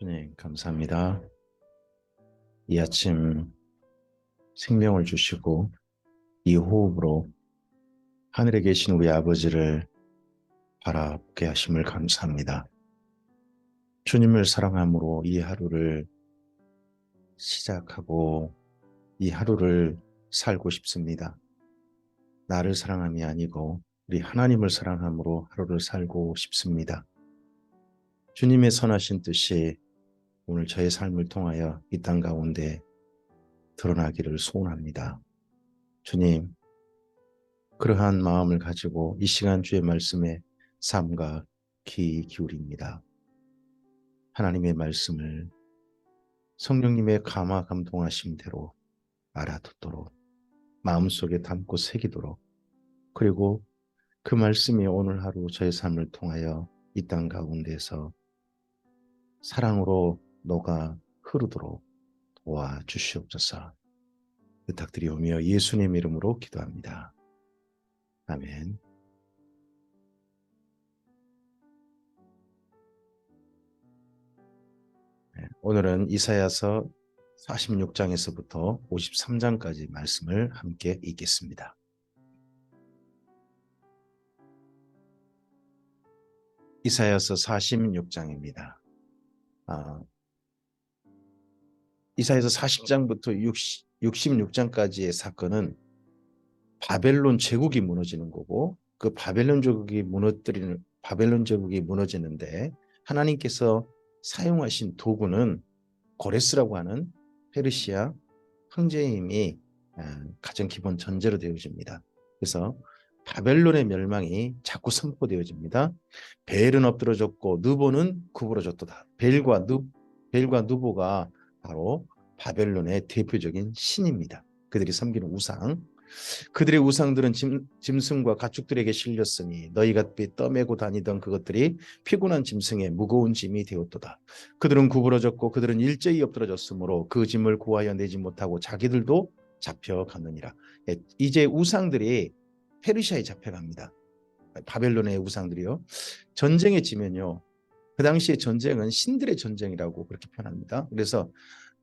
주님, 감사합니다. 이 아침 생명을 주시고 이 호흡으로 하늘에 계신 우리 아버지를 바라보게 하심을 감사합니다. 주님을 사랑함으로 이 하루를 시작하고 이 하루를 살고 싶습니다. 나를 사랑함이 아니고 우리 하나님을 사랑함으로 하루를 살고 싶습니다. 주님의 선하신 뜻이 오늘 저의 삶을 통하여 이 땅 가운데 드러나기를 소원합니다. 주님, 그러한 마음을 가지고 이 시간 주의 말씀에 삶과 귀 기울입니다. 하나님의 말씀을 성령님의 감화 감동하심대로 알아듣도록 마음속에 담고 새기도록, 그리고 그 말씀이 오늘 하루 저의 삶을 통하여 이 땅 가운데서 사랑으로 녹아 흐르도록 도와주시옵소서. 부탁드리오며 예수님 이름으로 기도합니다. 아멘. 오늘은 이사야서 46장에서부터 53장까지 말씀을 함께 읽겠습니다. 이사야서 46장입니다. 이사야서 40장부터 66장까지의 사건은 바벨론 제국이 무너지는 거고, 그 바벨론 제국이 무너지는데 하나님께서 사용하신 도구는 고레스라고 하는 페르시아 황제의 힘이 가장 기본 전제로 되어집니다. 그래서 바벨론의 멸망이 자꾸 선포되어집니다. 벨은 엎드러졌고 느보는 구부러졌도다. 벨과 느보가 바로 바벨론의 대표적인 신입니다. 그들이 섬기는 우상. 그들의 우상들은 짐승과 가축들에게 실렸으니 너희가 떠매고 다니던 그것들이 피곤한 짐승의 무거운 짐이 되었도다. 그들은 구부러졌고 그들은 일제히 엎드러졌으므로 그 짐을 구하여 내지 못하고 자기들도 잡혀갔느니라. 이제 우상들이 페르시아에 잡혀갑니다. 바벨론의 우상들이요. 전쟁에 지면요, 그 당시에 전쟁은 신들의 전쟁이라고 그렇게 표현합니다. 그래서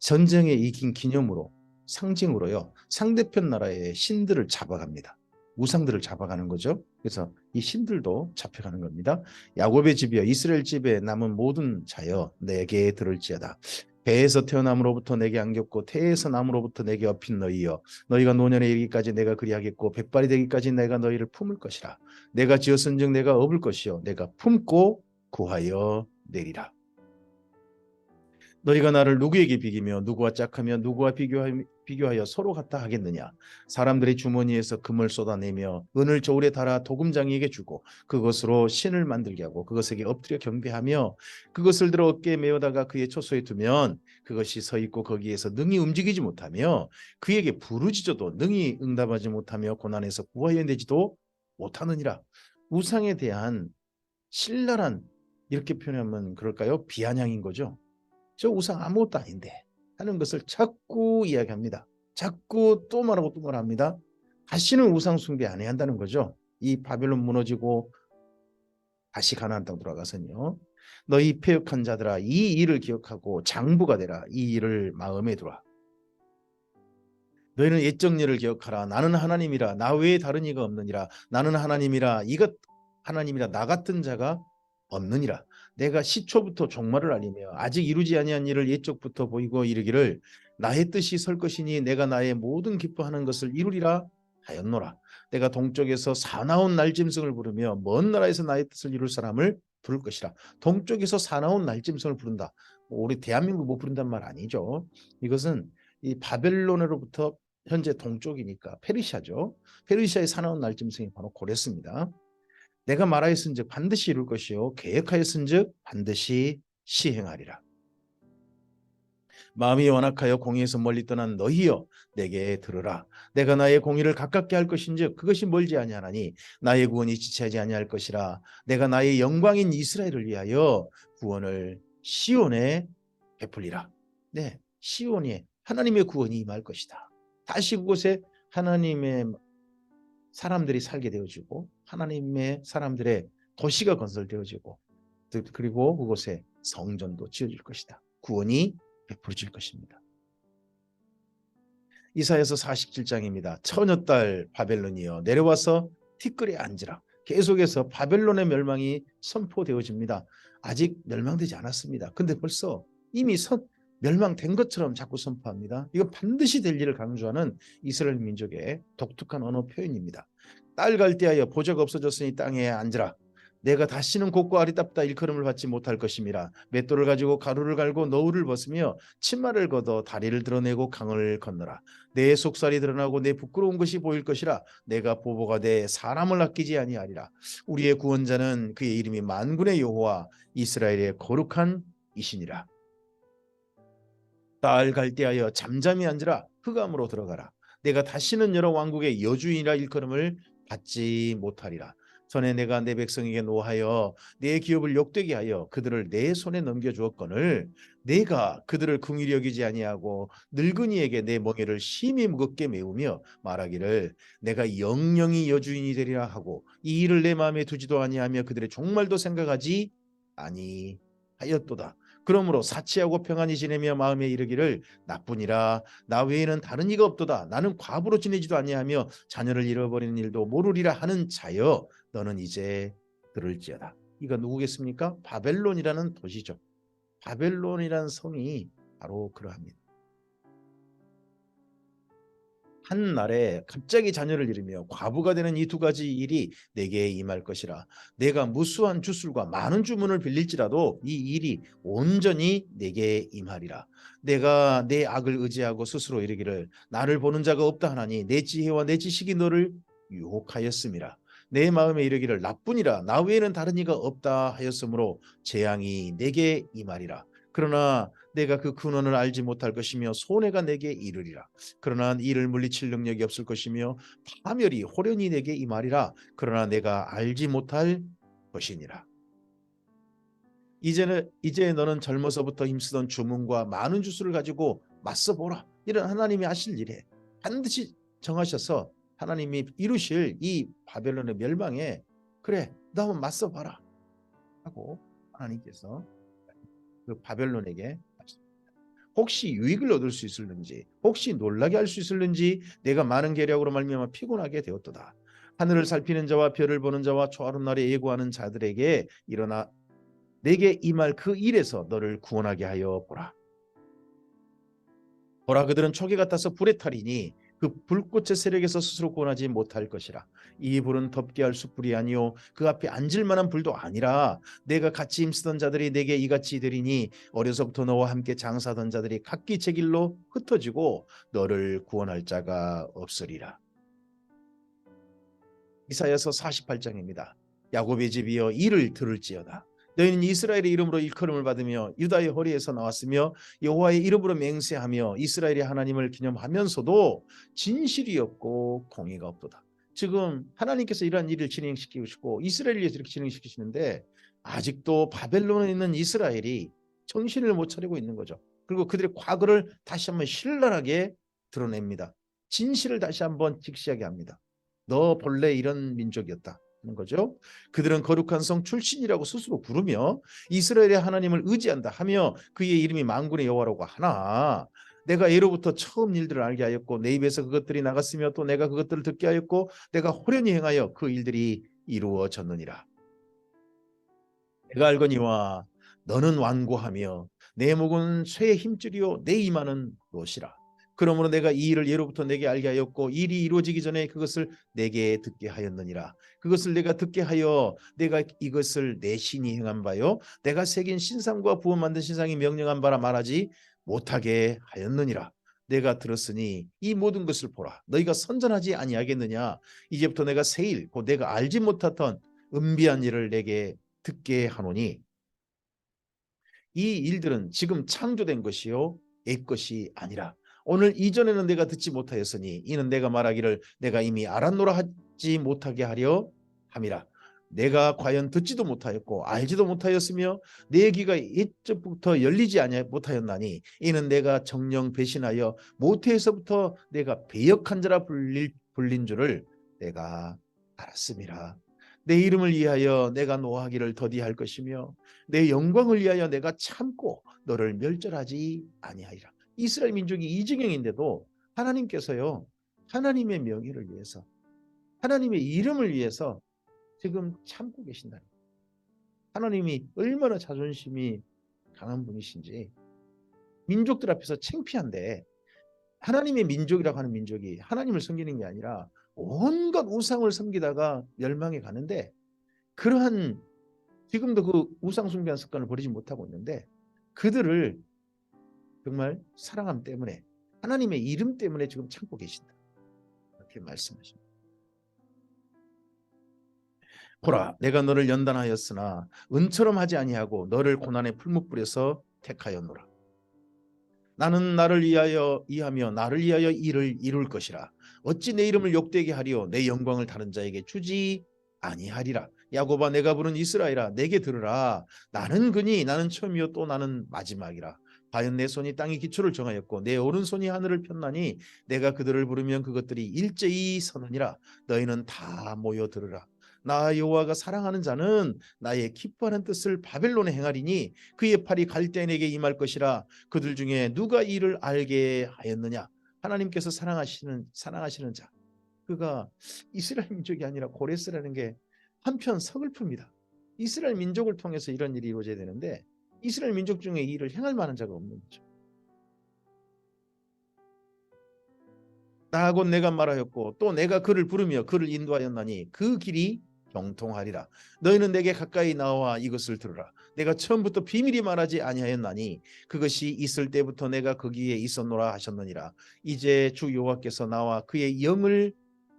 전쟁에 이긴 기념으로, 상징으로요, 상대편 나라의 신들을 잡아갑니다. 우상들을 잡아가는 거죠. 그래서 이 신들도 잡혀가는 겁니다. 야곱의 집이여, 이스라엘 집에 남은 모든 자여 내게 들을지어다. 배에서 태어남으로부터 내게 안겼고 태에서 남으로부터 내게 업힌 너희여, 너희가 노년에 이르기까지 내가 그리하겠고 백발이 되기까지 내가 너희를 품을 것이라. 내가 지었은즉 내가 업을 것이요 내가 품고 구하여 내리라. 너희가 나를 누구에게 비기며 누구와 짝하며 누구와 비교하여 서로 같다 하겠느냐. 사람들이 주머니에서 금을 쏟아내며 은을 저울에 달아 도금장이에게 주고 그것으로 신을 만들게 하고 그것에게 엎드려 경배하며 그것을 들어 어깨에 메어다가 그의 초소에 두면 그것이 서 있고 거기에서 능히 움직이지 못하며 그에게 부르짖어도 능히 응답하지 못하며 고난에서 구하여 내지도 못하느니라. 우상에 대한 신랄한, 이렇게 표현하면 그럴까요? 비아냥인 거죠. 저 우상 아무것도 아닌데 하는 것을 자꾸 이야기합니다. 자꾸 또 말하고 또 말합니다. 다시는 우상 숭배 안 해야 한다는 거죠. 이 바벨론 무너지고 다시 가나안 땅 돌아가서요, 너희 패역한 자들아 이 일을 기억하고 장부가 되라. 이 일을 마음에 두라. 너희는 옛적 일을 기억하라. 나는 하나님이라 나 외에 다른 이가 없느니라. 나는 하나님이라 이것 하나님이라 나 같은 자가 없느니라. 내가 시초부터 종말을 알리며 아직 이루지 아니한 일을 옛적부터 보이고 이르기를 나의 뜻이 설 것이니 내가 나의 모든 기뻐하는 것을 이루리라 하였노라. 내가 동쪽에서 사나운 날짐승을 부르며 먼 나라에서 나의 뜻을 이룰 사람을 부를 것이라. 동쪽에서 사나운 날짐승을 부른다. 우리 대한민국 못 부른단 말 아니죠. 이것은 이 바벨론으로부터 현재 동쪽이니까 페르시아죠. 페르시아의 사나운 날짐승이 바로 고레스입니다. 내가 말하였은즉 반드시 이룰 것이요 계획하였은즉 반드시 시행하리라. 마음이 완악하여 공의에서 멀리 떠난 너희여 내게 들으라. 내가 나의 공의를 가깝게 할 것인즉 그것이 멀지 아니하나니 나의 구원이 지체하지 아니할 것이라. 내가 나의 영광인 이스라엘을 위하여 구원을 시온에 베풀리라. 네, 시온에 하나님의 구원이 임할 것이다. 다시 그곳에 하나님의 사람들이 살게 되어지고 하나님의 사람들의 도시가 건설되어지고 그리고 그곳에 성전도 지어질 것이다. 구원이 베풀어질 것입니다. 이사야서 47장입니다. 처녀딸 바벨론이여 내려와서 티끌에 앉으라. 계속해서 바벨론의 멸망이 선포되어집니다. 아직 멸망되지 않았습니다. 근데 벌써 이미 멸망된 것처럼 자꾸 선포합니다. 이건 반드시 될 일을 강조하는 이스라엘 민족의 독특한 언어 표현입니다. 딸 갈대하여 보좌가 없어졌으니 땅에 앉으라. 내가 다시는 곱고 아리답다 일컬음을 받지 못할 것임이라. 맷돌을 가지고 가루를 갈고 너울을 벗으며 치마를 걷어 다리를 드러내고 강을 건너라. 내 속살이 드러나고 내 부끄러운 것이 보일 것이라. 내가 보복하 되 사람을 아끼지 아니하리라. 우리의 구원자는 그의 이름이 만군의 여호와 이스라엘의 거룩한 이시니라. 딸 갈대하여 잠잠히 앉으라. 흑암으로 들어가라. 내가 다시는 여러 왕국의 여주인이라 일컬음을 받지 못하리라. 전에 내가 내 백성에게 노하여 내 기업을 욕되게 하여 그들을 내 손에 넘겨주었거늘 내가 그들을 긍휼히 여기지 아니하고 늙은이에게 내 멍에를 심히 무겁게 메우며 말하기를 내가 영영이 여주인이 되리라 하고 이 일을 내 마음에 두지도 아니하며 그들의 종말도 생각하지 아니하였도다. 그러므로 사치하고 평안히 지내며 마음에 이르기를 나뿐이라 나 외에는 다른 이가 없도다. 나는 과부로 지내지도 아니하며 자녀를 잃어버리는 일도 모르리라 하는 자여 너는 이제 들을지어다. 이거 누구겠습니까? 바벨론이라는 도시죠. 바벨론이라는 성이 바로 그러합니다. 한 날에 갑자기 자녀를 잃으며 과부가 되는 이 두 가지 일이 내게 임할 것이라. 내가 무수한 주술과 많은 주문을 빌릴지라도 이 일이 온전히 내게 임하리라. 내가 내 악을 의지하고 스스로 이르기를 나를 보는 자가 없다 하나니 내 지혜와 내 지식이 너를 유혹하였음이라. 내 마음에 이르기를 나뿐이라 나 외에는 다른 이가 없다 하였으므로 재앙이 내게 임하리라. 그러나 내가 그 근원을 알지 못할 것이며 손해가 내게 이르리라. 그러나 이를 물리칠 능력이 없을 것이며 파멸이 호련히 내게 임하리라. 그러나 내가 알지 못할 것이니라. 이제 너는 젊어서부터 힘쓰던 주문과 많은 주술을 가지고 맞서보라. 이런 하나님이 하실 일에 반드시 정하셔서 하나님이 이루실 이 바벨론의 멸망에 그래 너 한번 맞서봐라 하고 하나님께서 그 바벨론에게 혹시 유익을 얻을 수 있을는지 혹시 놀라게 할 수 있을는지 내가 많은 계략으로 말미암아 피곤하게 되었도다. 하늘을 살피는 자와 별을 보는 자와 초하룻 날에 예고하는 자들에게 일어나 내게 임할 그 일에서 너를 구원하게 하여 보라. 보라 그들은 초계 같아서 불에 타리니 그 불꽃의 세력에서 스스로 구원하지 못할 것이라. 이 불은 덮게 할 숯불이 아니요 그 앞에 앉을 만한 불도 아니라 내가 같이 힘쓰던 자들이 내게 이같이 되리니 어려서부터 너와 함께 장사하던 자들이 각기 제 길로 흩어지고 너를 구원할 자가 없으리라. 이사야서 48장입니다. 야곱의 집이여 이를 들을지어다. 너희는 이스라엘의 이름으로 일컬음을 받으며 유다의 허리에서 나왔으며 여호와의 이름으로 맹세하며 이스라엘의 하나님을 기념하면서도 진실이 없고 공의가 없도다. 지금 하나님께서 이러한 일을 진행시키시고 이스라엘을 위해서 이렇게 진행시키시는데 아직도 바벨론에 있는 이스라엘이 정신을 못 차리고 있는 거죠. 그리고 그들의 과거를 다시 한번 신랄하게 드러냅니다. 진실을 다시 한번 직시하게 합니다. 너 본래 이런 민족이었다 하는 거죠. 그들은 거룩한 성 출신이라고 스스로 부르며 이스라엘의 하나님을 의지한다 하며 그의 이름이 만군의 여호와라고 하나 내가 예로부터 처음 일들을 알게 하였고 내 입에서 그것들이 나갔으며 또 내가 그것들을 듣게 하였고 내가 호련히 행하여 그 일들이 이루어졌느니라. 내가 알거니와 너는 완고하며 내 목은 쇠의 힘줄이요 내 이마는 롯이라. 그러므로 내가 이 일을 예로부터 내게 알게 하였고 일이 이루어지기 전에 그것을 내게 듣게 하였느니라. 그것을 내가 듣게 하여 내가 이것을 내 신이 행한 바요 내가 새긴 신상과 부어 만든 신상이 명령한 바라 말하지 못하게 하였느니라. 내가 들었으니 이 모든 것을 보라. 너희가 선전하지 아니하겠느냐. 이제부터 내가 새 일 곧 내가 알지 못하던 은비한 일을 내게 듣게 하노니 이 일들은 지금 창조된 것이요 옛 것이 아니라 오늘 이전에는 내가 듣지 못하였으니 이는 내가 말하기를 내가 이미 알았노라 하지 못하게 하려 함이라. 내가 과연 듣지도 못하였고 알지도 못하였으며 내 귀가 옛적부터 열리지 못하였나니 이는 내가 정령 배신하여 모태에서부터 내가 배역한 자라 불린 줄을 내가 알았음이라. 내 이름을 위하여 내가 노하기를 더디할 것이며 내 영광을 위하여 내가 참고 너를 멸절하지 아니하리라. 이스라엘 민족이 이지경인데도 하나님께서요, 하나님의 명예를 위해서, 하나님의 이름을 위해서 지금 참고 계신다. 하나님이 얼마나 자존심이 강한 분이신지. 민족들 앞에서 창피한데, 하나님의 민족이라고 하는 민족이 하나님을 섬기는 게 아니라 온갖 우상을 섬기다가 멸망해 가는데, 그러한 지금도 그 우상 숭배한 습관을 버리지 못하고 있는데, 그들을 정말 사랑함 때문에, 하나님의 이름 때문에 지금 참고 계신다, 이렇게 말씀하십니다. 보라, 내가 너를 연단하였으나 은처럼 하지 아니하고 너를 고난의 풀무불에서 택하였노라. 나는 나를 위하여 이하며 나를 위하여 일을 이룰 것이라. 어찌 내 이름을 욕되게 하리요 내 영광을 다른 자에게 주지 아니하리라. 야곱아, 내가 부른 이스라엘아, 내게 들으라. 나는 그니 나는 처음이요 또 나는 마지막이라. 과연 내 손이 땅의 기초를 정하였고 내 오른손이 하늘을 폈나니 내가 그들을 부르면 그것들이 일제히 서느니라. 너희는 다 모여 들으라. 나 여호와가 사랑하는 자는 나의 기뻐하는 뜻을 바벨론에 행하리니 그의 팔이 갈대인에게 임할 것이라. 그들 중에 누가 이를 알게 하였느냐. 하나님께서 사랑하시는 자, 그가 이스라엘 민족이 아니라 고레스라는 게 한편 서글픕니다. 이스라엘 민족을 통해서 이런 일이 이루어져야 되는데 이스라엘 민족 중에 이 일을 행할 만한 자가 없는 거죠. 나 곧 내가 말하였고 또 내가 그를 부르며 그를 인도하였나니 그 길이 경통하리라. 너희는 내게 가까이 나와 이것을 들으라. 내가 처음부터 비밀이 말하지 아니하였나니 그것이 있을 때부터 내가 거기에 있었노라 하셨느니라. 이제 주 여호와께서 나와 그의 영을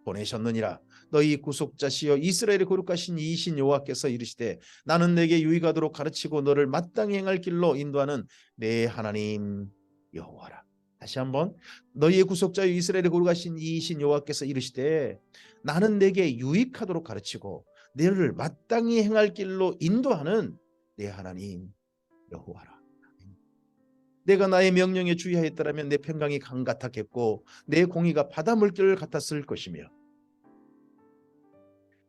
보내셨느니라. 너희 구속자시여 이스라엘의 거룩하신 이이신 여호와께서 이르시되 나는 내게 유익하도록 가르치고 너를 마땅히 행할 길로 인도하는 내 하나님 여호와라. 다시 한번, 너희의 구속자여 이스라엘의 거룩하신 이이신 여호와께서 이르시되 나는 내게 유익하도록 가르치고 너를 마땅히 행할 길로 인도하는 내 하나님 여호와라. 내가 나의 명령에 주의하였더라면 내 평강이 강 같았겠고 내 공의가 바다 물결 같았을 것이며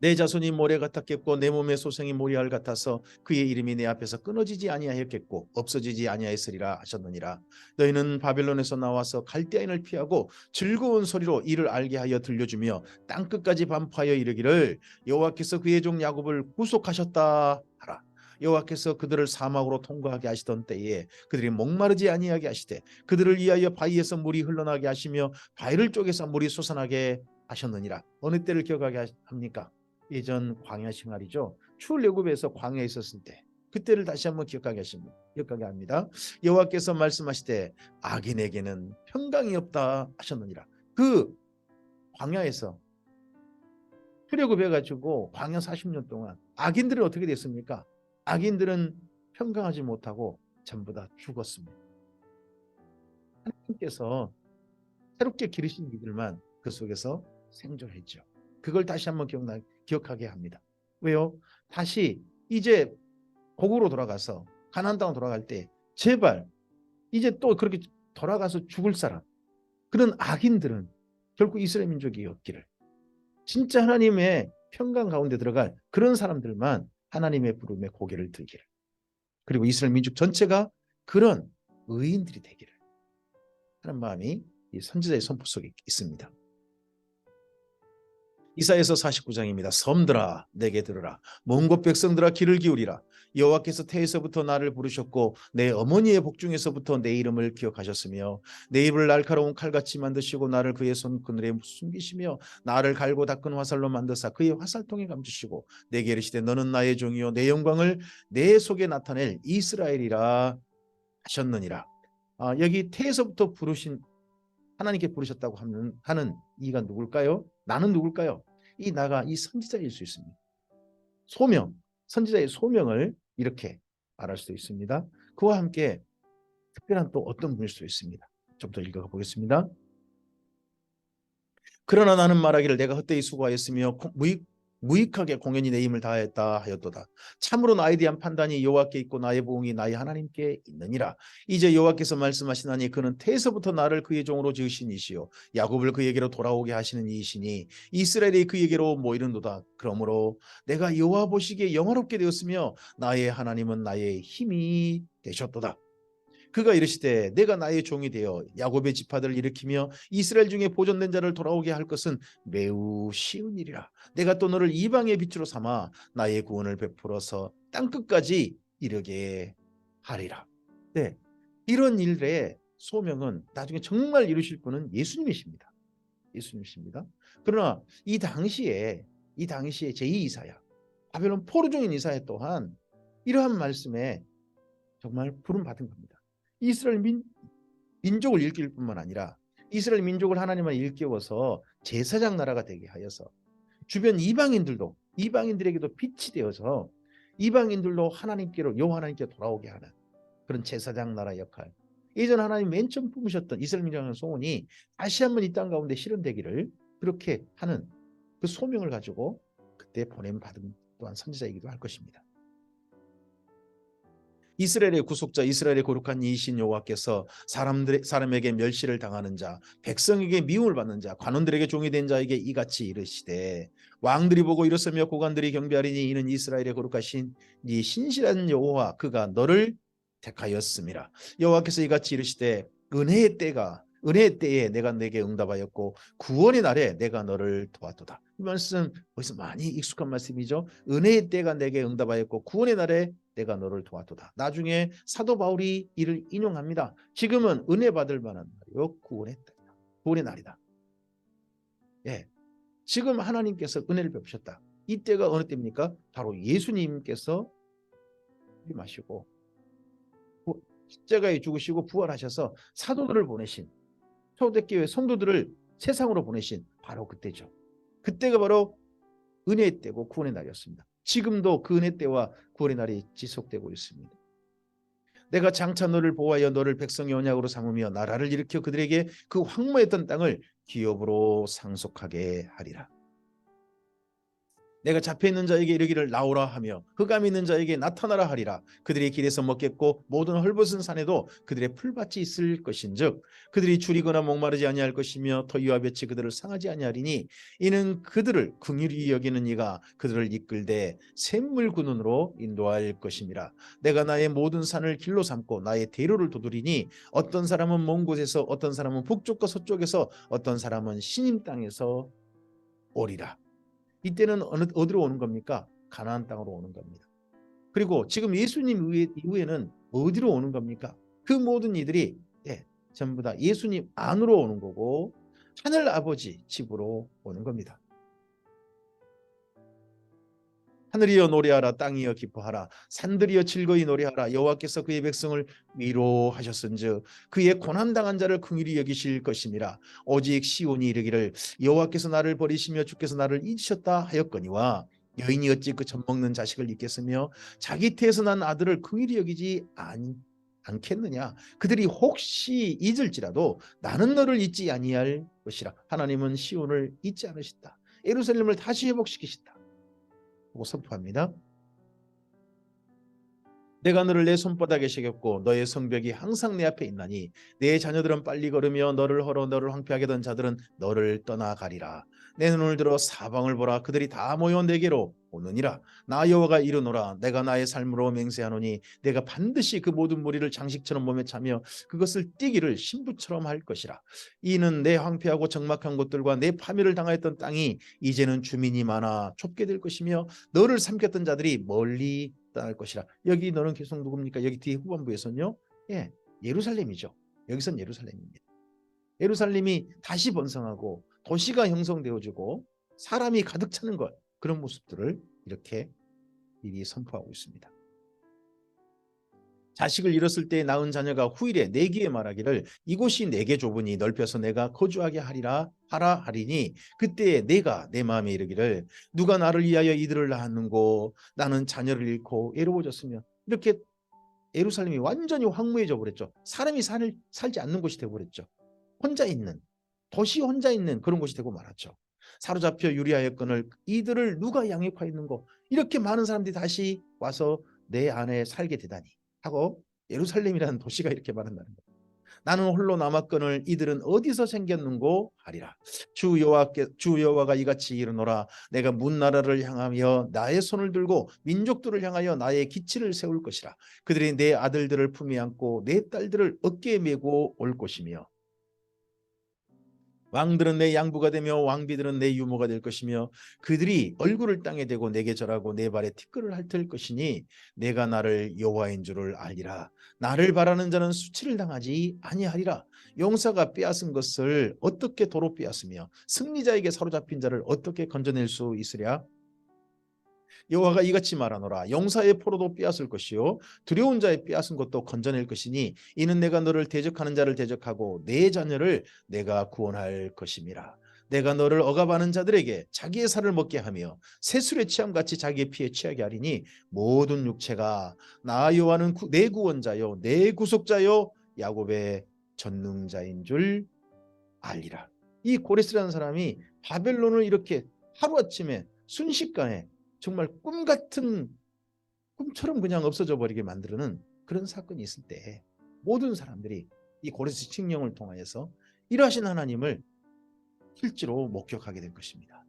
내 자손이 모래 같았겠고 내 몸의 소생이 모리알 같아서 그의 이름이 내 앞에서 끊어지지 아니하였겠고 없어지지 아니하였으리라 하셨느니라. 너희는 바벨론에서 나와서 갈대아인을 피하고 즐거운 소리로 이를 알게 하여 들려주며 땅끝까지 반포하여 이르기를 여호와께서 그의 종 야곱을 구속하셨다 하라. 여호와께서 그들을 사막으로 통과하게 하시던 때에 그들이 목마르지 아니하게 하시되 그들을 위하여 바위에서 물이 흘러나게 하시며 바위를 쪼개서 물이 솟아나게 하셨느니라. 어느 때를 기억하게 합니까? 예전 광야 생활이죠. 출애굽에서 광야에 있었을 때, 그때를 다시 한번 기억하게 합니다. 여호와께서 말씀하시되 악인에게는 평강이 없다 하셨느니라. 그 광야에서 출애굽해가지고 광야 40년 동안 악인들은 어떻게 됐습니까? 악인들은 평강하지 못하고 전부 다 죽었습니다. 하나님께서 새롭게 기르신 이들만 그 속에서 생존했죠. 그걸 다시 한번 기억하게 합니다. 왜요? 다시 이제 고국으로 돌아가서 가나안 땅으로 돌아갈 때 제발 이제 또 그렇게 돌아가서 죽을 사람, 그런 악인들은 결국 이스라엘 민족이 없기를, 진짜 하나님의 평강 가운데 들어갈 그런 사람들만 하나님의 부름에 고개를 들기를, 그리고 이스라엘 민족 전체가 그런 의인들이 되기를 하는 마음이 이 선지자의 선포 속에 있습니다. 이사야서 49장입니다. 섬들아 내게 들으라. 먼 곳 백성들아 귀를 기울이라. 여호와께서 태에서부터 나를 부르셨고 내 어머니의 복중에서부터 내 이름을 기억하셨으며 내 입을 날카로운 칼같이 만드시고 나를 그의 손그늘에 숨기시며 나를 갈고 닦은 화살로 만드사 그의 화살통에 감추시고 내게 이르시되 너는 나의 종이요 내 영광을 내 속에 나타낼 이스라엘이라 하셨느니라. 여기 태에서부터 부르신, 하나님께 부르셨다고 하는 이가 누굴까요? 나는 누굴까요? 이 나가 이 선지자일 수 있습니다. 소명, 선지자의 소명을 이렇게 말할 수 있습니다. 그와 함께 특별한 또 어떤 분일 수 있습니다. 좀 더 읽어가 보겠습니다. 그러나 나는 말하기를 내가 헛되이 수고하였으며 무익하게 공연히 내 힘을 다하였다 하였도다. 참으로 나에 대한 판단이 여호와께 있고 나의 보응이 나의 하나님께 있느니라. 이제 여호와께서 말씀하시나니 그는 태에서부터 나를 그의 종으로 지으신 이시요 야곱을 그에게로 돌아오게 하시는 이시니 이스라엘이 그에게로 모이는도다. 그러므로 내가 여호와 보시기에 영화롭게 되었으며 나의 하나님은 나의 힘이 되셨도다. 그가 이르시되 내가 나의 종이 되어 야곱의 지파들을 일으키며 이스라엘 중에 보존된 자를 돌아오게 할 것은 매우 쉬운 일이라. 내가 또 너를 이방의 빛으로 삼아 나의 구원을 베풀어서 땅끝까지 이르게 하리라. 네, 이런 일의 소명은 나중에 정말 이루실 분은 예수님이십니다. 예수님이십니다. 그러나 이 당시에 제2 이사야, 바벨론 포로 중인 이사야 또한 이러한 말씀에 정말 부름 받은 겁니다. 이스라엘 민족을 일깨울 뿐만 아니라 이스라엘 민족을 하나님만 일깨워서 제사장 나라가 되게 하여서 주변 이방인들에게도 빛이 되어서 이방인들도 하나님께로 여호와 하나님께 돌아오게 하는 그런 제사장 나라 역할. 예전 하나님 맨 처음 품으셨던 이스라엘 민족의 소원이 다시 한번 이 땅 가운데 실현되기를 그렇게 하는 그 소명을 가지고 그때 보냄 받은 또한 선지자이기도 할 것입니다. 이스라엘의 구속자, 이스라엘의 거룩한 이신 여호와께서 사람에게 멸시를 당하는 자, 백성에게 미움을 받는 자, 관원들에게 종이 된 자에게 이같이 이르시되 왕들이 보고 일어서며 고관들이 경배하리니 이는 이스라엘의 거룩하신 네 신실한 여호와 그가 너를 택하였음이라. 여호와께서 이같이 이르시되 은혜의 때에 내가 내게 응답하였고 구원의 날에 내가 너를 도왔도다. 이 말씀 벌써 많이 익숙한 말씀이죠. 은혜의 때가 내게 응답하였고 구원의 날에 내가 너를 도왔도다. 나중에 사도 바울이 이를 인용합니다. 지금은 은혜 받을 만한 날이요 구원의 때다. 구원의 날이다. 예, 지금 하나님께서 은혜를 베푸셨다. 이때가 어느 때입니까? 바로 예수님께서 마시고 십자가에 죽으시고 부활하셔서 사도들을 보내신 초대교회 성도들을 세상으로 보내신 바로 그때죠. 그때가 바로 은혜의 때고 구원의 날이었습니다. 지금도 그 은혜 때와 구원의 날이 지속되고 있습니다. 내가 장차 너를 보호하여 너를 백성의 언약으로 삼으며 나라를 일으켜 그들에게 그 황무했던 땅을 기업으로 상속하게 하리라. 내가 잡혀있는 자에게 이르기를 나오라 하며 흑암이 있는 자에게 나타나라 하리라. 그들이 길에서 먹겠고 모든 헐벗은 산에도 그들의 풀밭이 있을 것인즉 그들이 줄이거나 목마르지 아니할 것이며 더위와 볕이 그들을 상하지 아니하리니 이는 그들을 긍휼히 여기는 이가 그들을 이끌되 샘물 군원으로 인도할 것임이라. 내가 나의 모든 산을 길로 삼고 나의 대로를 도두리니 어떤 사람은 먼 곳에서 어떤 사람은 북쪽과 서쪽에서 어떤 사람은 시님 땅에서 오리라. 이때는 어디로 오는 겁니까? 가나안 땅으로 오는 겁니다. 그리고 지금 예수님 이후에는 어디로 오는 겁니까? 그 모든 이들이 전부 다 예수님 안으로 오는 거고 하늘 아버지 집으로 오는 겁니다. 하늘이여 노래하라, 땅이여 기뻐하라, 산들이여 즐거이 노래하라. 여호와께서 그의 백성을 위로하셨은즉 그의 고난당한 자를 긍휼히 여기실 것임이라. 오직 시온이 이르기를 여호와께서 나를 버리시며 주께서 나를 잊으셨다 하였거니와 여인이 어찌 그 젖먹는 자식을 잊겠으며 자기 태에서 난 아들을 긍휼히 여기지 않겠느냐. 그들이 혹시 잊을지라도 나는 너를 잊지 아니할 것이라. 하나님은 시온을 잊지 않으셨다. 예루살렘을 다시 회복시키셨다 하고 선포합니다. 내가 너를 내 손바닥에 새겼고 너의 성벽이 항상 내 앞에 있나니 내 자녀들은 빨리 걸으며 너를 헐어 너를 황폐하게 던 자들은 너를 떠나가리라. 내 눈을 들어 사방을 보라. 그들이 다 모여 내게로 오느니라. 나 여호와가 이르노라. 내가 나의 삶으로 맹세하노니 내가 반드시 그 모든 무리를 장식처럼 몸에 차며 그것을 띠기를 신부처럼 할 것이라. 이는 내 황폐하고 적막한 곳들과 내 파멸을 당하였던 땅이 이제는 주민이 많아 좁게 될 것이며 너를 삼켰던 자들이 멀리 떠날 것이라. 여기 너는 계속 누굽니까? 여기 뒤에 후반부에서는요. 예루살렘이죠. 여기선 예루살렘입니다. 예루살렘이 다시 번성하고 도시가 형성되어지고 사람이 가득 차는 것, 그런 모습들을 이렇게 미리 선포하고 있습니다. 자식을 잃었을 때 낳은 자녀가 후일에 내 귀에 말하기를 이곳이 내게 좁으니 넓혀서 내가 거주하게 하라 하리니 그때 내가 내 마음에 이르기를 누가 나를 위하여 이들을 낳았는고 나는 자녀를 잃고 외로워졌으며. 이렇게 예루살렘이 완전히 황무해져 버렸죠. 사람이 살지 않는 곳이 되어버렸죠. 혼자 있는, 도시 혼자 있는 그런 곳이 되고 말았죠. 사로잡혀 유리하였거늘 이들을 누가 양육하였는고. 이렇게 많은 사람들이 다시 와서 내 안에 살게 되다니 하고 예루살렘이라는 도시가 이렇게 말한다는 거예요. 나는 홀로 남았거늘 이들은 어디서 생겼는고 하리라. 주 여호와가 이같이 이르노라. 내가 문 나라를 향하여 나의 손을 들고 민족들을 향하여 나의 기치를 세울 것이라. 그들이 내 아들들을 품에 안고 내 딸들을 어깨에 메고 올 것이며 왕들은 내 양부가 되며 왕비들은 내 유모가 될 것이며 그들이 얼굴을 땅에 대고 내게 절하고 내 발에 티끌을 핥을 것이니 내가 나를 여호와인 줄을 알리라. 나를 바라는 자는 수치를 당하지 아니하리라. 용사가 빼앗은 것을 어떻게 도로 빼앗으며 승리자에게 사로잡힌 자를 어떻게 건져낼 수 있으랴. 여호와가 이같이 말하노라. 용사의 포로도 빼앗을 것이요 두려운 자의 빼앗은 것도 건져낼 것이니 이는 내가 너를 대적하는 자를 대적하고 내 자녀를 내가 구원할 것임이라. 내가 너를 억압하는 자들에게 자기의 살을 먹게 하며 새술의 취함같이 자기의 피에 취하게 하리니 모든 육체가 나 여호와는 내 구원자요 내 구속자요 야곱의 전능자인 줄 알리라. 이 고레스라는 사람이 바벨론을 이렇게 하루아침에 순식간에 정말 꿈처럼 그냥 없어져 버리게 만드는 그런 사건이 있을 때 모든 사람들이 이 고레스 칙령을 통하여서 일하신 하나님을 실제로 목격하게 될 것입니다.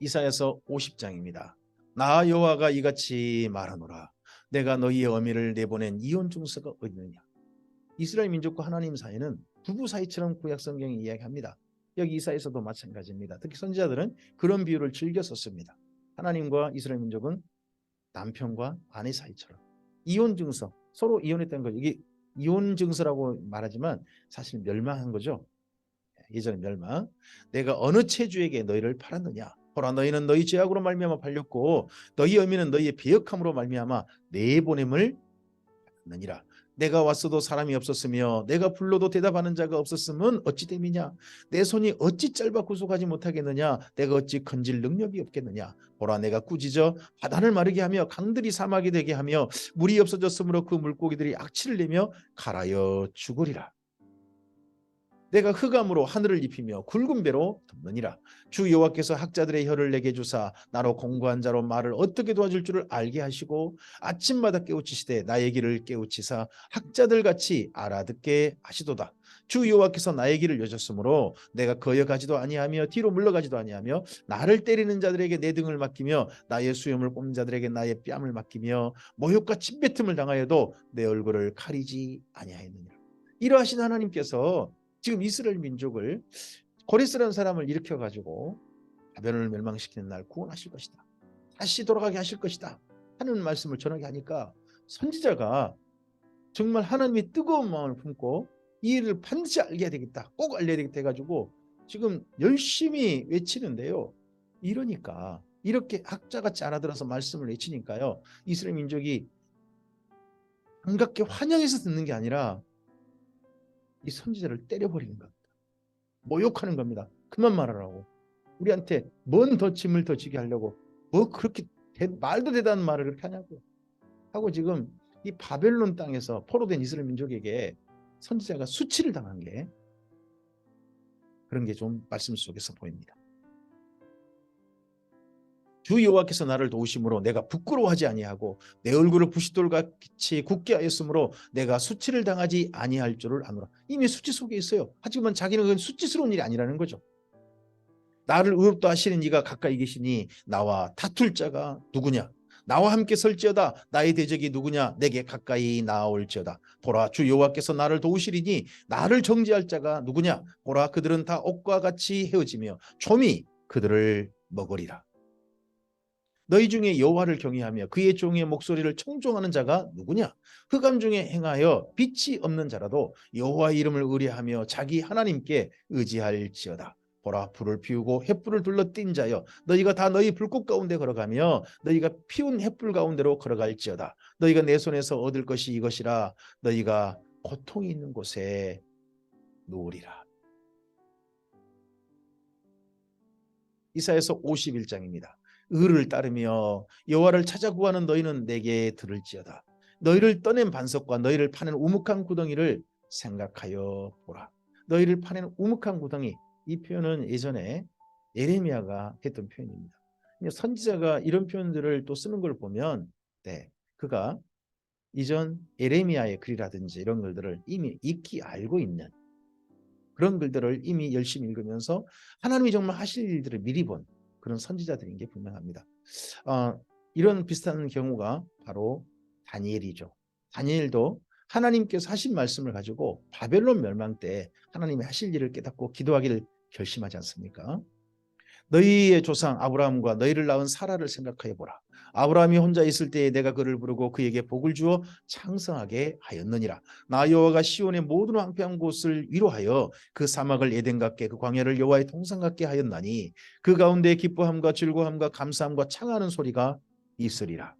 이사야서 50장입니다. 나 여호와가 이같이 말하노라. 내가 너희의 어미를 내보낸 이혼 중서가 어디느냐. 이스라엘 민족과 하나님 사이는 부부 사이처럼 구약 성경이 이야기합니다. 여기 이사야서도 마찬가지입니다. 특히 선지자들은 그런 비유를 즐겨 썼습니다. 하나님과 이스라엘 민족은 남편과 아내 사이처럼 이혼 증서, 서로 이혼했다는 거죠. 이게 이혼 증서라고 말하지만 사실 멸망한 거죠. 예전에 멸망. 내가 어느 체주에게 너희를 팔았느냐. 보라 너희는 너희 죄악으로 말미암아 팔렸고 너희 어미는 너희의 배역함으로 말미암아 내보냄을 받느니라. 내가 왔어도 사람이 없었으며 내가 불러도 대답하는 자가 없었으면 어찌 됨이냐. 내 손이 어찌 짧아 구속하지 못하겠느냐. 내가 어찌 건질 능력이 없겠느냐. 보라 내가 꾸짖어 바다를 마르게 하며 강들이 사막이 되게 하며 물이 없어졌으므로 그 물고기들이 악취를 내며 갈아여 죽으리라. 내가 흑암으로 하늘을 입히며 굵은 배로 덮느니라. 주 여호와께서 학자들의 혀를 내게 주사 나로 공부한 자로 말을 어떻게 도와줄 줄을 알게 하시고 아침마다 깨우치시되 나의 길을 깨우치사 학자들 같이 알아듣게 하시도다. 주 여호와께서 나의 길을 여셨으므로 내가 거여가지도 아니하며 뒤로 물러가지도 아니하며 나를 때리는 자들에게 내 등을 맡기며 나의 수염을 뽑는 자들에게 나의 뺨을 맡기며 모욕과 침뱉음을 당하여도 내 얼굴을 가리지 아니하였느니라. 이러하신 하나님께서 지금 이스라엘 민족을 고레스라는 사람을 일으켜가지고 바벨론을 멸망시키는 날 구원하실 것이다. 다시 돌아가게 하실 것이다. 하는 말씀을 전하게 하니까 선지자가 정말 하나님의 뜨거운 마음을 품고 이 일을 반드시 알게 해야 되겠다. 꼭 알려야 되겠다 해가지고 지금 열심히 외치는데요. 이러니까 이렇게 학자같이 알아들어서 말씀을 외치니까요. 이스라엘 민족이 반갑게 환영해서 듣는 게 아니라 이 선지자를 때려버리는 겁니다. 모욕하는 겁니다. 그만 말하라고. 우리한테 뭔 더 짐을 더 지게 하려고 뭐 그렇게 말도 대단한 말을 그렇게 하냐고 하고 지금 이 바벨론 땅에서 포로된 이스라엘 민족에게 선지자가 수치를 당한 게 그런 게 좀 말씀 속에서 보입니다. 주 여호와께서 나를 도우심으로 내가 부끄러워하지 아니하고 내 얼굴을 부싯돌같이 굳게 하였으므로 내가 수치를 당하지 아니할 줄을 아노라. 이미 수치 속에 있어요. 하지만 자기는 그건 수치스러운 일이 아니라는 거죠. 나를 의롭다 하시는 이가 가까이 계시니 나와 다툴 자가 누구냐. 나와 함께 설지어다. 나의 대적이 누구냐. 내게 가까이 나아올지어다. 보라 주 여호와께서 나를 도우시리니 나를 정죄할 자가 누구냐. 보라 그들은 다 옥과 같이 헤어지며 좀이 그들을 먹으리라. 너희 중에 여호와를 경외하며 그의 종의 목소리를 청종하는 자가 누구냐? 흑암 중에 행하여 빛이 없는 자라도 여호와의 이름을 의뢰하며 자기 하나님께 의지할지어다. 보라 불을 피우고 횃불을 둘러 띈 자여 너희가 다 너희 불꽃 가운데 걸어가며 너희가 피운 횃불 가운데로 걸어갈지어다. 너희가 내 손에서 얻을 것이 이것이라. 너희가 고통이 있는 곳에 누우리라. 이사야서 51장입니다. 의를 따르며 여호와를 찾아 구하는 너희는 내게 들을지어다. 너희를 떠낸 반석과 너희를 파낸 우묵한 구덩이를 생각하여 보라. 너희를 파낸 우묵한 구덩이, 이 표현은 예전에 예레미야가 했던 표현입니다. 선지자가 이런 표현들을 또 쓰는 걸 보면 그가 이전 에레미야의 글이라든지 이런 글들을 이미 익히 알고 있는 그런 글들을 이미 열심히 읽으면서 하나님이 정말 하실 일들을 미리 본 그런 선지자들인 게 분명합니다. 이런 비슷한 경우가 바로 다니엘이죠. 다니엘도 하나님께서 하신 말씀을 가지고 바벨론 멸망 때 하나님이 하실 일을 깨닫고 기도하기를 결심하지 않습니까? 너희의 조상 아브라함과 너희를 낳은 사라를 생각하여 보라. 아브라함이 혼자 있을 때에 내가 그를 부르고 그에게 복을 주어 창성하게 하였느니라. 나 여호와가 시온의 모든 황폐한 곳을 위로하여 그 사막을 에덴 같게 그 광야를 여호와의 동산 같게 하였나니 그 가운데 기뻐함과 즐거움과 감사함과 창하는 소리가 있으리라.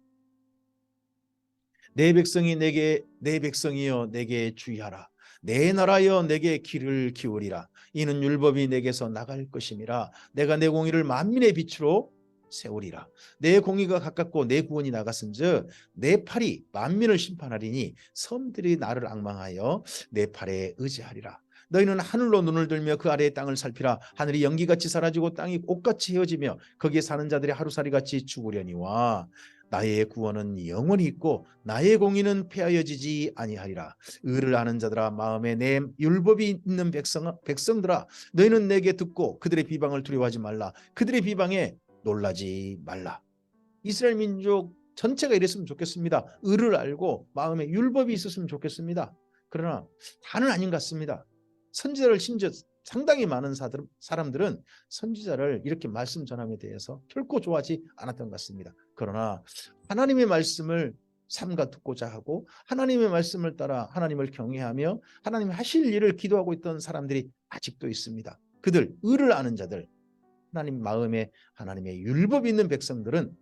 내 백성이여 내게 주의하라. 내 나라여 내게 귀를 기울이라. 이는 율법이 내게서 나갈 것임이라. 내가 내 공의를 만민의 빛으로 세우리라. 내 공의가 가깝고 내 구원이 나갔은즉 내 팔이 만민을 심판하리니 섬들이 나를 앙망하여 내 팔에 의지하리라. 너희는 하늘로 눈을 들며 그 아래의 땅을 살피라. 하늘이 연기같이 사라지고 땅이 옷같이 헤어지며 거기에 사는 자들이 하루살이같이 죽으려니와 나의 구원은 영원히 있고 나의 공의는 폐하여지지 아니하리라. 의를 아는 자들아 마음에 내 율법이 있는 백성들아 너희는 내게 듣고 그들의 비방을 두려워하지 말라. 그들의 비방에 놀라지 말라. 이스라엘 민족 전체가 이랬으면 좋겠습니다. 의를 알고 마음에 율법이 있었으면 좋겠습니다. 그러나 다는 아닌 것 같습니다. 선지자를 심지어 상당히 많은 사람들은 선지자를 이렇게 말씀 전함에 대해서 결코 좋아하지 않았던 것 같습니다. 그러나 하나님의 말씀을 삼가 듣고자 하고 하나님의 말씀을 따라 하나님을 경외하며 하나님이 하실 일을 기도하고 있던 사람들이 아직도 있습니다. 그들, 의를 아는 자들, 하나님 마음에 하나님의 율법이 있는 백성들은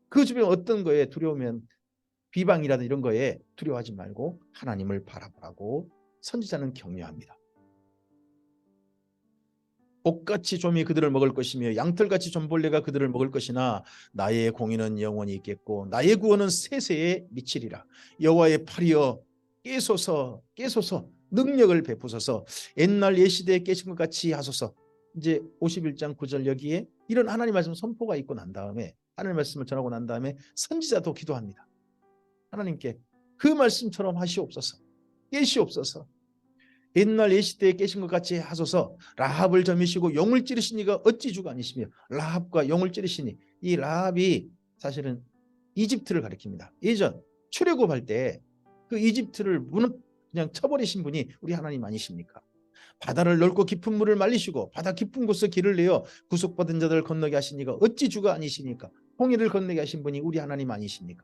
그 주변에 어떤 거에 두려우면 비방이라든 이런 거에 두려워하지 말고 하나님을 바라보라고 선지자는 격려합니다. 옥같이 좀이 그들을 먹을 것이며 양털같이 좀벌레가 그들을 먹을 것이나 나의 공의는 영원히 있겠고 나의 구원은 세세에 미치리라. 여호와의 팔이여 깨소서 깨소서 능력을 베푸소서 옛날 옛시대에 깨신 것 같이 하소서. 이제 51장 9절 여기에 이런 하나님 말씀 선포가 있고 난 다음에 하나님 말씀을 전하고 난 다음에 선지자도 기도합니다. 하나님께 그 말씀처럼 하시옵소서. 깨시옵소서. 옛날 옛시대에 깨신 것 같이 하소서. 라합을 점이시고 용을 찌르시니가 어찌 주가 아니시며. 라합과 용을 찌르시니, 이 라합이 사실은 이집트를 가리킵니다. 예전 출애굽할 때 그 이집트를 그냥 쳐버리신 분이 우리 하나님 아니십니까? 바다를 넓고 깊은 물을 말리시고 바다 깊은 곳에 길을 내어 구속받은 자들을 건너게 하시니가 어찌 주가 아니시니까? 홍해를 건너게 하신 분이 우리 하나님 아니십니까?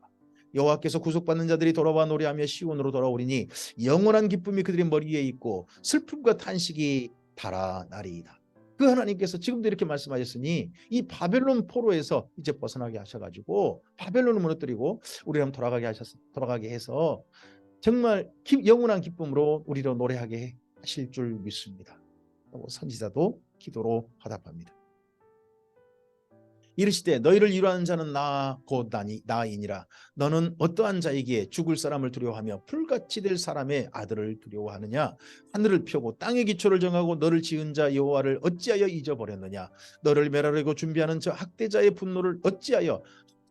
여호와께서 구속받는 자들이 돌아와 노래하며 시온으로 돌아오리니 영원한 기쁨이 그들의 머리 위에 있고 슬픔과 탄식이 달아나리이다. 그 하나님께서 지금도 이렇게 말씀하셨으니 이 바벨론 포로에서 이제 벗어나게 하셔가지고 바벨론을 무너뜨리고 우리랑 돌아가게 해서 정말 영원한 기쁨으로 우리로 노래하게 하실 줄 믿습니다. 선지자도 기도로 화답합니다. 이르시되 너희를 위로하는 자는 나 곧 나이니라. 너는 어떠한 자이기에 죽을 사람을 두려워하며 풀같이 될 사람의 아들을 두려워하느냐? 하늘을 펴고 땅의 기초를 정하고 너를 지은 자 여호와를 어찌하여 잊어버렸느냐? 너를 멸하려고 준비하는 저 학대자의 분노를 어찌하여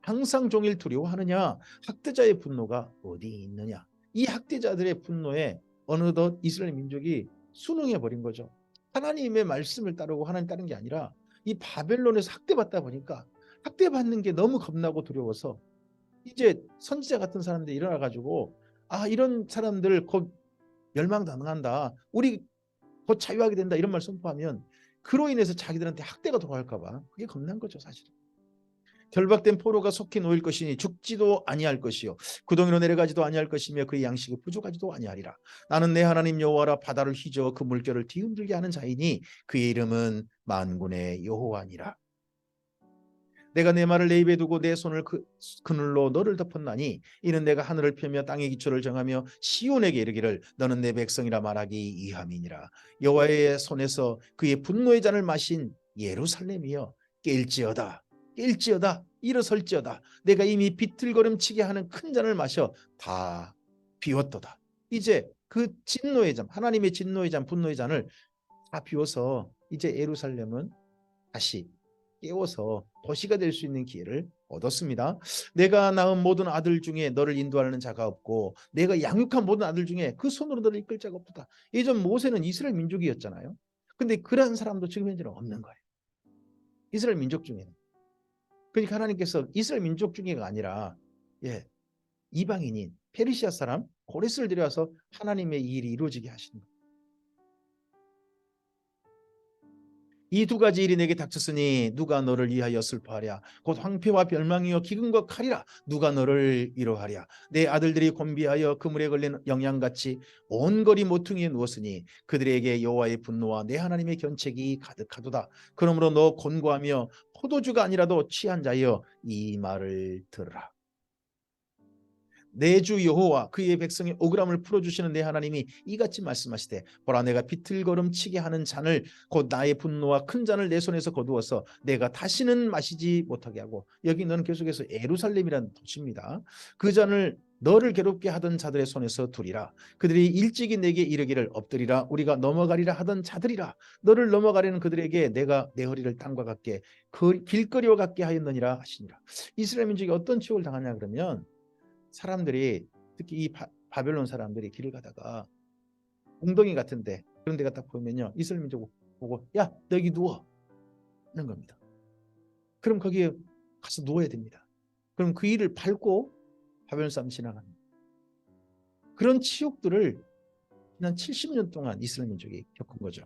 항상 종일 두려워하느냐? 학대자의 분노가 어디 있느냐? 이 학대자들의 분노에 어느덧 이스라엘 민족이 순응해 버린 거죠. 하나님의 말씀을 따르고 하나님 따른 게 아니라 이 바벨론에서 학대받다 보니까 학대받는 게 너무 겁나고 두려워서 이제 선지자 같은 사람들이 일어나가지고 이런 사람들 곧 멸망당한다. 우리 곧 자유하게 된다. 이런 말 선포하면 그로 인해서 자기들한테 학대가 돌아갈까 봐 그게 겁난 거죠 사실은. 결박된 포로가 속히 놓일 것이니 죽지도 아니할 것이요 구덩이로 내려가지도 아니할 것이며 그의 양식이 부족하지도 아니하리라. 나는 내 하나님 여호와라. 바다를 휘저어 그 물결을 뒤흔들게 하는 자이니 그의 이름은 만군의 여호와니라. 내가 내 말을 내 입에 두고 내 손을 그늘로 너를 덮었나니 이는 내가 하늘을 펴며 땅의 기초를 정하며 시온에게 이르기를 너는 내 백성이라 말하기 이함이니라. 여호와의 손에서 그의 분노의 잔을 마신 예루살렘이여 깰지어다 깰지어다 일어설지어다. 내가 이미 비틀거림치게 하는 큰 잔을 마셔 다 비웠도다. 이제 그 진노의 잔, 하나님의 진노의 잔, 분노의 잔을 다 비워서 이제 예루살렘은 다시 깨워서 도시가 될 수 있는 기회를 얻었습니다. 내가 낳은 모든 아들 중에 너를 인도하는 자가 없고 내가 양육한 모든 아들 중에 그 손으로 너를 이끌 자가 없다. 예전 모세는 이스라엘 민족이었잖아요. 근데 그러한 사람도 지금 현재는 없는 거예요. 이스라엘 민족 중에는. 그러니까 하나님께서 이스라엘 민족 중에가 아니라 이방인인 페르시아 사람 고레스를 데려와서 하나님의 일이 이루어지게 하시는 거예요. 이 두 가지 일이 내게 닥쳤으니 누가 너를 위하여 슬퍼하랴. 곧 황폐와 멸망이여 기근과 칼이라. 누가 너를 위로하랴. 내 아들들이 곤비하여 그물에 걸린 영양같이 온 거리 모퉁이에 누웠으니 그들에게 여호와의 분노와 내 하나님의 견책이 가득하도다. 그러므로 너 곤고하며 포도주가 아니라도 취한 자여 이 말을 들으라. 내 주 여호와 그의 백성의 억울함을 풀어주시는 내 하나님이 이같이 말씀하시되 보라 내가 비틀거름치게 하는 잔을 곧 나의 분노와 큰 잔을 내 손에서 거두어서 내가 다시는 마시지 못하게 하고 여기 너는 계속해서 예루살렘이라는 도시입니다. 그 잔을 너를 괴롭게 하던 자들의 손에서 두리라. 그들이 일찍이 내게 이르기를 엎드리라 우리가 넘어가리라 하던 자들이라. 너를 넘어가려는 그들에게 내가 내 허리를 땅과 같게 길거리와 같게 하였느니라 하시니라. 이스라엘 민족이 어떤 치욕을 당하냐 그러면 사람들이 특히 이 바벨론 사람들이 길을 가다가 웅덩이 같은데 그런 데가 딱 보면요 이스라엘 민족 보고 야 너 여기 누워 하는 겁니다. 그럼 거기에 가서 누워야 됩니다. 그럼 그 일을 밟고 바벨론 사람 지나갑니다. 그런 치욕들을 지난 70년 동안 이스라엘 민족이 겪은 거죠.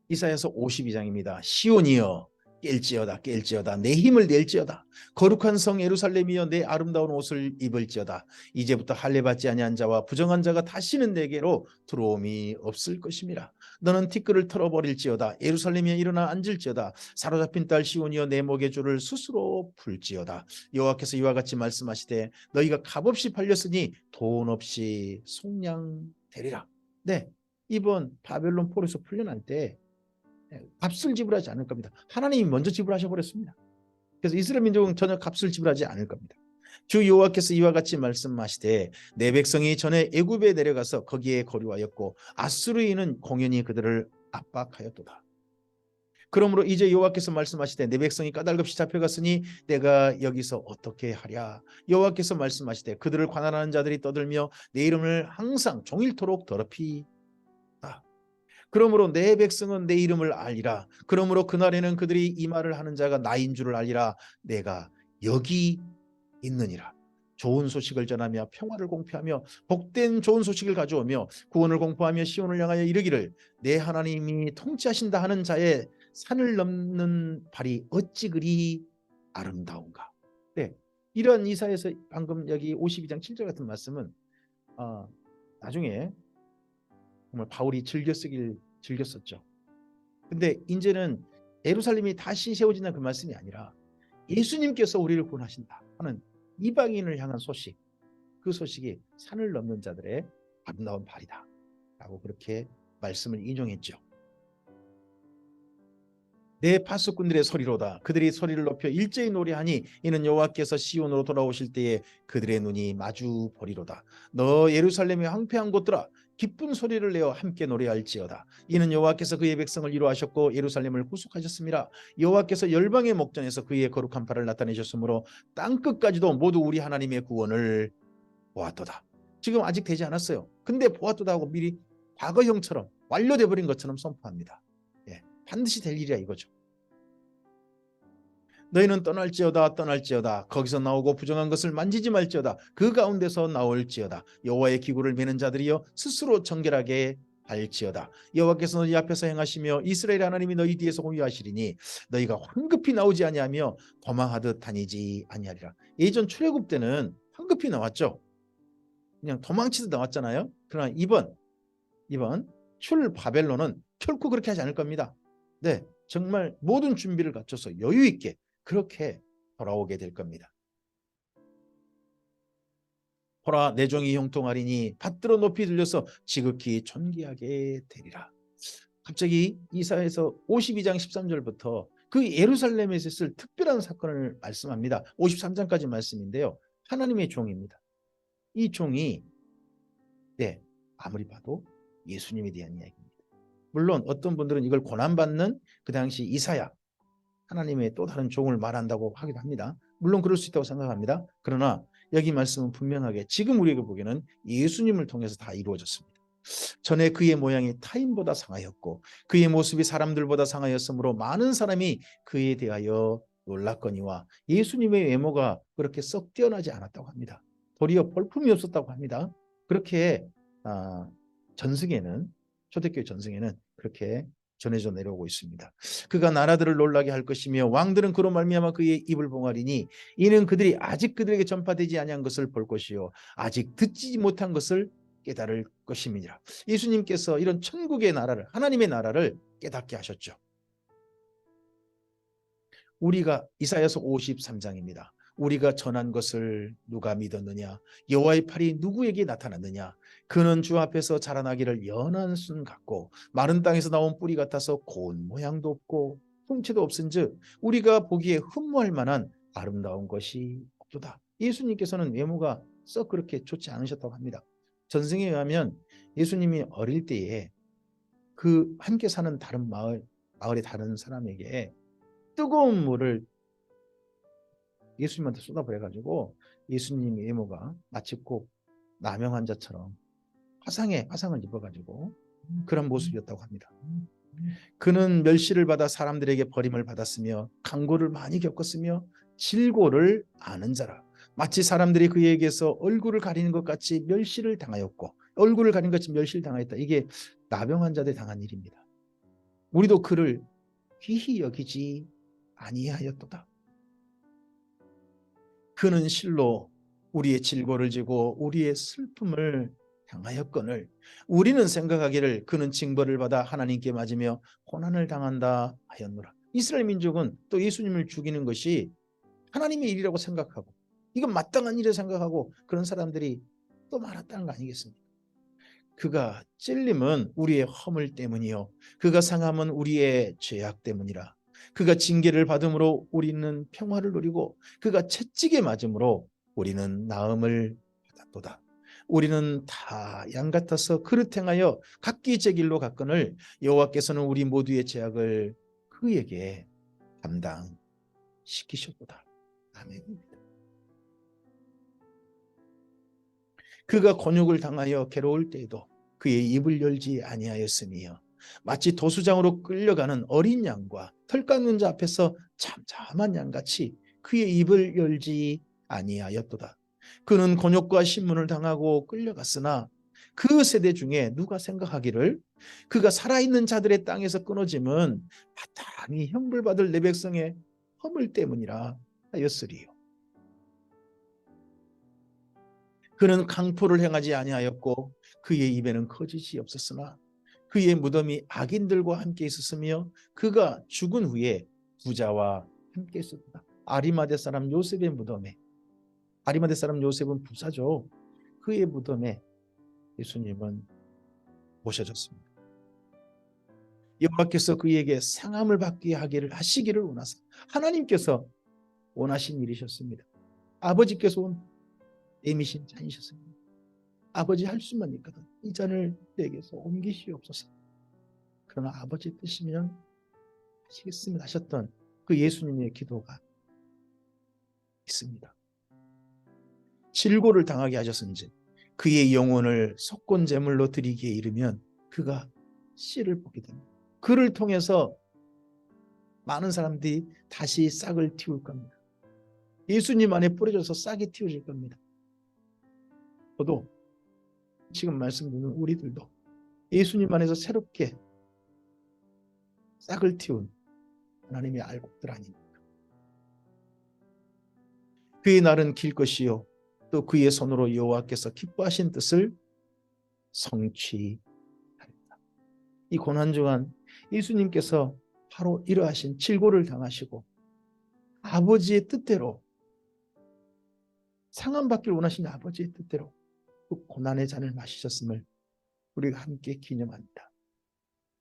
이사야서 52장입니다. 시온이여 깰지어다 내 힘을 낼지어다. 거룩한 성 예루살렘이여 내 아름다운 옷을 입을지어다. 이제부터 할례받지 아니한 자와 부정한 자가 다시는 내게로 들어옴이 없을 것임이라. 너는 티끌을 털어버릴지어다. 예루살렘이여 일어나 앉을지어다. 사로잡힌 딸 시온이여 내 목의 줄을 스스로 풀지어다. 여호와께서 이와 같이 말씀하시되 너희가 값없이 팔렸으니 돈 없이 속량되리라. 네, 이번 바벨론 포로에서 풀려날 때 값을 지불하지 않을 겁니다. 하나님이 먼저 지불하셔 버렸습니다. 그래서 이스라엘 민족은 전혀 값을 지불하지 않을 겁니다. 주 여호와께서 이와 같이 말씀하시되 내 백성이 전에 애굽에 내려가서 거기에 거류하였고 아수르인은 공연히 그들을 압박하였도다. 그러므로 이제 여호와께서 말씀하시되 내 백성이 까닭없이 잡혀갔으니 내가 여기서 어떻게 하랴. 여호와께서 말씀하시되 그들을 관할하는 자들이 떠들며 내 이름을 항상 종일토록 더럽히 그러므로 내 백성은 내 이름을 알리라. 그러므로 그날에는 그들이 이 말을 하는 자가 나인 줄을 알리라. 내가 여기 있느니라. 좋은 소식을 전하며 평화를 공표하며 복된 좋은 소식을 가져오며 구원을 공포하며 시온을 향하여 이르기를 내 하나님이 통치하신다 하는 자의 산을 넘는 발이 어찌 그리 아름다운가. 네, 이런 이사에서 방금 여기 52장 7절 같은 말씀은 나중에 정말 바울이 즐겼었죠. 근데 이제는 예루살렘이 다시 세워진다는 그 말씀이 아니라 예수님께서 우리를 구원하신다 하는 이방인을 향한 소식, 그 소식이 산을 넘는 자들의 아름다운 발이다 라고 그렇게 말씀을 인용했죠. 내 파수꾼들의 소리로다. 그들이 소리를 높여 일제히 노래하니 이는 여호와께서 시온으로 돌아오실 때에 그들의 눈이 마주 보리로다. 너 예루살렘의 황폐한 곳들아 기쁜 소리를 내어 함께 노래할지어다. 이는 여호와께서 그의 백성을 위로하셨고 예루살렘을 구속하셨습니다. 여호와께서 열방의 목전에서 그의 거룩한 팔을 나타내셨으므로 땅끝까지도 모두 우리 하나님의 구원을 보았도다. 지금 아직 되지 않았어요. 근데 보았도다 하고 미리 과거형처럼 완료돼 버린 것처럼 선포합니다. 반드시 될 일이야 이거죠. 너희는 떠날지어다 거기서 나오고 부정한 것을 만지지 말지어다. 그 가운데서 나올지어다. 여호와의 기구를 매는 자들이여 스스로 정결하게 할지어다. 여호와께서 너희 앞에서 행하시며 이스라엘 하나님이 너희 뒤에서 공유하시리니 너희가 황급히 나오지 아니하며 도망하듯 다니지 아니하리라. 예전 출애굽 때는 황급히 나왔죠. 그냥 도망치듯 나왔잖아요. 그러나 이번 출 바벨론은 결코 그렇게 하지 않을 겁니다. 네, 정말 모든 준비를 갖춰서 여유 있게 그렇게 돌아오게 될 겁니다. 보라 내 종이 형통하리니 받들어 높이 들려서 지극히 존귀하게 되리라. 갑자기 이사야서 52장 13절부터 그 예루살렘에서 있을 특별한 사건을 말씀합니다. 53장까지 말씀인데요. 하나님의 종입니다. 이 종이 아무리 봐도 예수님에 대한 이야기입니다. 물론 어떤 분들은 이걸 고난받는 그 당시 이사야, 하나님의 또 다른 종을 말한다고 하기도 합니다. 물론 그럴 수 있다고 생각합니다. 그러나 여기 말씀은 분명하게 지금 우리에게 보기에는 예수님을 통해서 다 이루어졌습니다. 전에 그의 모양이 타인보다 상하였고 그의 모습이 사람들보다 상하였으므로 많은 사람이 그에 대하여 놀랐거니와 예수님의 외모가 그렇게 썩 뛰어나지 않았다고 합니다. 도리어 볼품이 없었다고 합니다. 그렇게 전승에는, 초대교회 전승에는 그렇게 전해져 내려오고 있습니다. 그가 나라들을 놀라게 할 것이며 왕들은 그로 말미암아 그의 입을 봉하리니 이는 그들이 아직 그들에게 전파되지 아니한 것을 볼 것이요 아직 듣지 못한 것을 깨달을 것임이니라. 예수님께서 이런 천국의 나라를, 하나님의 나라를 깨닫게 하셨죠. 우리가 이사야서 53장입니다. 우리가 전한 것을 누가 믿었느냐? 여호와의 팔이 누구에게 나타났느냐? 그는 주 앞에서 자라나기를 연한 순 같고 마른 땅에서 나온 뿌리 같아서 고운 모양도 없고 풍채도 없은즉 우리가 보기에 흠모할 만한 아름다운 것이 없도다. 예수님께서는 외모가 썩 그렇게 좋지 않으셨다고 합니다. 전승에 의하면 예수님이 어릴 때에 그 함께 사는 다른 마을의 다른 사람에게 뜨거운 물을 예수님한테 쏟아버려가지고 예수님 외모가 마치 꼭 나병 환자처럼 화상을 입어가지고 그런 모습이었다고 합니다. 그는 멸시를 받아 사람들에게 버림을 받았으며 강고를 많이 겪었으며 질고를 아는 자라. 마치 사람들이 그에게서 얼굴을 가리는 것 같이 멸시를 당하였고 얼굴을 가리는 것 같이 멸시를 당하였다. 이게 나병 환자들이 당한 일입니다. 우리도 그를 귀히 여기지 아니하였도다. 그는 실로 우리의 질고를 지고 우리의 슬픔을 당하였거늘 우리는 생각하기를 그는 징벌을 받아 하나님께 맞으며 고난을 당한다 하였노라. 이스라엘 민족은 또 예수님을 죽이는 것이 하나님의 일이라고 생각하고 이건 마땅한 일이라고 생각하고 그런 사람들이 또 많았다는 거 아니겠습니까? 그가 찔림은 우리의 허물 때문이요 그가 상함은 우리의 죄악 때문이라. 그가 징계를 받음으로 우리는 평화를 누리고 그가 채찍에 맞음으로 우리는 나음을 받았도다. 우리는 다 양 같아서 그릇 행하여 각기 제 길로 갔거늘 여호와께서는 우리 모두의 죄악을 그에게 담당시키셨도다. 아멘입니다. 그가 곤욕을 당하여 괴로울 때에도 그의 입을 열지 아니하였으며 마치 도수장으로 끌려가는 어린 양과 털 깎는 자 앞에서 잠잠한 양같이 그의 입을 열지 아니하였도다. 그는 곤욕과 신문을 당하고 끌려갔으나 그 세대 중에 누가 생각하기를 그가 살아있는 자들의 땅에서 끊어짐은 마땅히 형벌받을 내 백성의 허물 때문이라 하였으리요. 그는 강포를 행하지 아니하였고 그의 입에는 거짓이 없었으나 그의 무덤이 악인들과 함께 있었으며 그가 죽은 후에 부자와 함께 있었다. 아리마대 사람 요셉의 무덤에, 아리마대 사람 요셉은 부자죠. 그의 무덤에 예수님은 모셔졌습니다. 여호와께서 그에게 상함을 받게 하시기를 원하사 하나님께서 원하신 일이셨습니다. 아버지께서 내미신 잔이셨습니다. 아버지 할 수만 있거든 이 잔을 내게서 옮기시옵소서. 그러나 아버지 뜻이면 하시겠습니다 하셨던 그 예수님의 기도가 있습니다. 질고를 당하게 하셨은지 그의 영혼을 속건 제물로 드리기에 이르면 그가 씨를 뽑게 됩니다. 그를 통해서 많은 사람들이 다시 싹을 틔울 겁니다. 예수님 안에 뿌려져서 싹이 틔워질 겁니다. 저도 지금 말씀 듣는 우리들도 예수님 안에서 새롭게 싹을 틔운 하나님의 알곡들 아닙니까? 그의 날은 길 것이요 또 그의 손으로 여호와께서 기뻐하신 뜻을 성취하리라. 이 고난중한 예수님께서 바로 이러하신 질고를 당하시고 아버지의 뜻대로 상함받길 원하신 아버지의 뜻대로 그 고난의 잔을 마시셨음을 우리가 함께 기념합니다.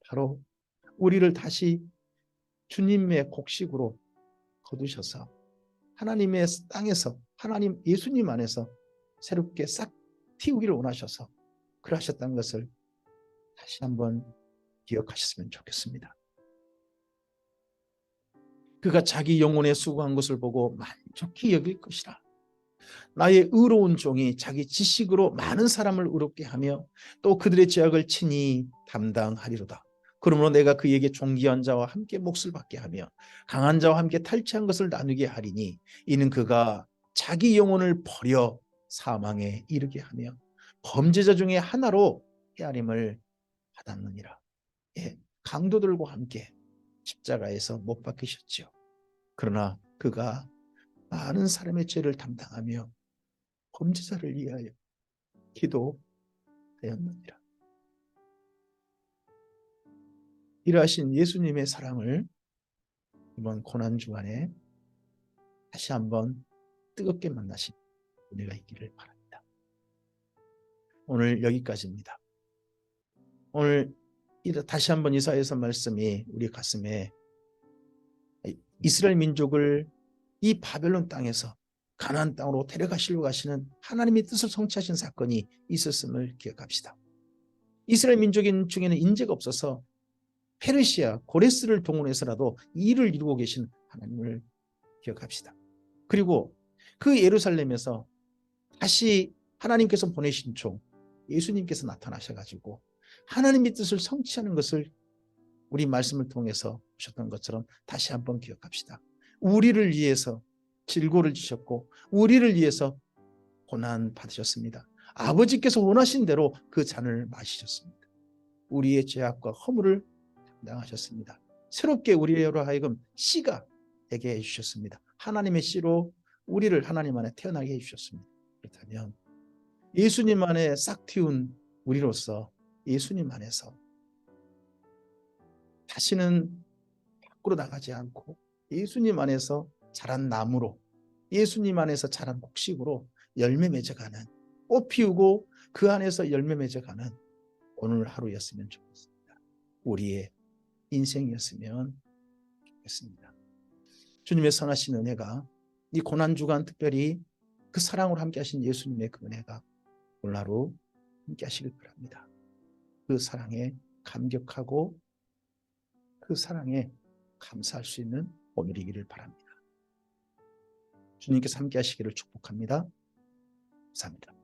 바로 우리를 다시 주님의 곡식으로 거두셔서 하나님의 땅에서 하나님 예수님 안에서 새롭게 싹 틔우기를 원하셔서 그러하셨다는 것을 다시 한번 기억하셨으면 좋겠습니다. 그가 자기 영혼에 수고한 것을 보고 만족히 여길 것이라. 나의 의로운 종이 자기 지식으로 많은 사람을 의롭게 하며 또 그들의 죄악을 친히 담당하리로다. 그러므로 내가 그에게 존귀한 자와 함께 몫을 받게 하며 강한 자와 함께 탈취한 것을 나누게 하리니 이는 그가 자기 영혼을 버려 사망에 이르게 하며 범죄자 중에 하나로 헤아림을 받았느니라. 예, 강도들과 함께 십자가에서 못 박히셨죠. 그러나 그가 많은 사람의 죄를 담당하며 범죄자를 위하여 기도하였느니라. 이러하신 예수님의 사랑을 이번 고난 주간에 다시 한번 뜨겁게 만나신 은혜가 있기를 바랍니다. 오늘 여기까지입니다. 오늘 다시 한번 이사야서 말씀이 우리 가슴에 이스라엘 민족을 이 바벨론 땅에서 가나안 땅으로 데려가시려고 하시는 하나님의 뜻을 성취하신 사건이 있었음을 기억합시다. 이스라엘 민족 중에는 인재가 없어서 페르시아, 고레스를 동원해서라도 이 일을 이루고 계신 하나님을 기억합시다. 그리고 그 예루살렘에서 다시 하나님께서 보내신 종 예수님께서 나타나셔가지고 하나님의 뜻을 성취하는 것을 우리 말씀을 통해서 보셨던 것처럼 다시 한번 기억합시다. 우리를 위해서 질고를 지셨고 우리를 위해서 고난 받으셨습니다. 아버지께서 원하신 대로 그 잔을 마시셨습니다. 우리의 죄악과 허물을 담당하셨습니다. 새롭게 우리로 하여금 씨가 되게 해주셨습니다. 하나님의 씨로 우리를 하나님 안에 태어나게 해주셨습니다. 그렇다면 예수님 안에 싹 틔운 우리로서 예수님 안에서 다시는 밖으로 나가지 않고 예수님 안에서 자란 나무로 예수님 안에서 자란 곡식으로 열매 맺어가는 꽃 피우고 그 안에서 열매 맺어가는 오늘 하루였으면 좋겠습니다. 우리의 인생이었으면 좋겠습니다. 주님의 선하신 은혜가 이 고난주간 특별히 그 사랑으로 함께 하신 예수님의 그 은혜가 오늘 하루 함께 하시길 바랍니다. 그 사랑에 감격하고 그 사랑에 감사할 수 있는 오늘이기를 바랍니다. 주님께서 함께 하시기를 축복합니다. 감사합니다.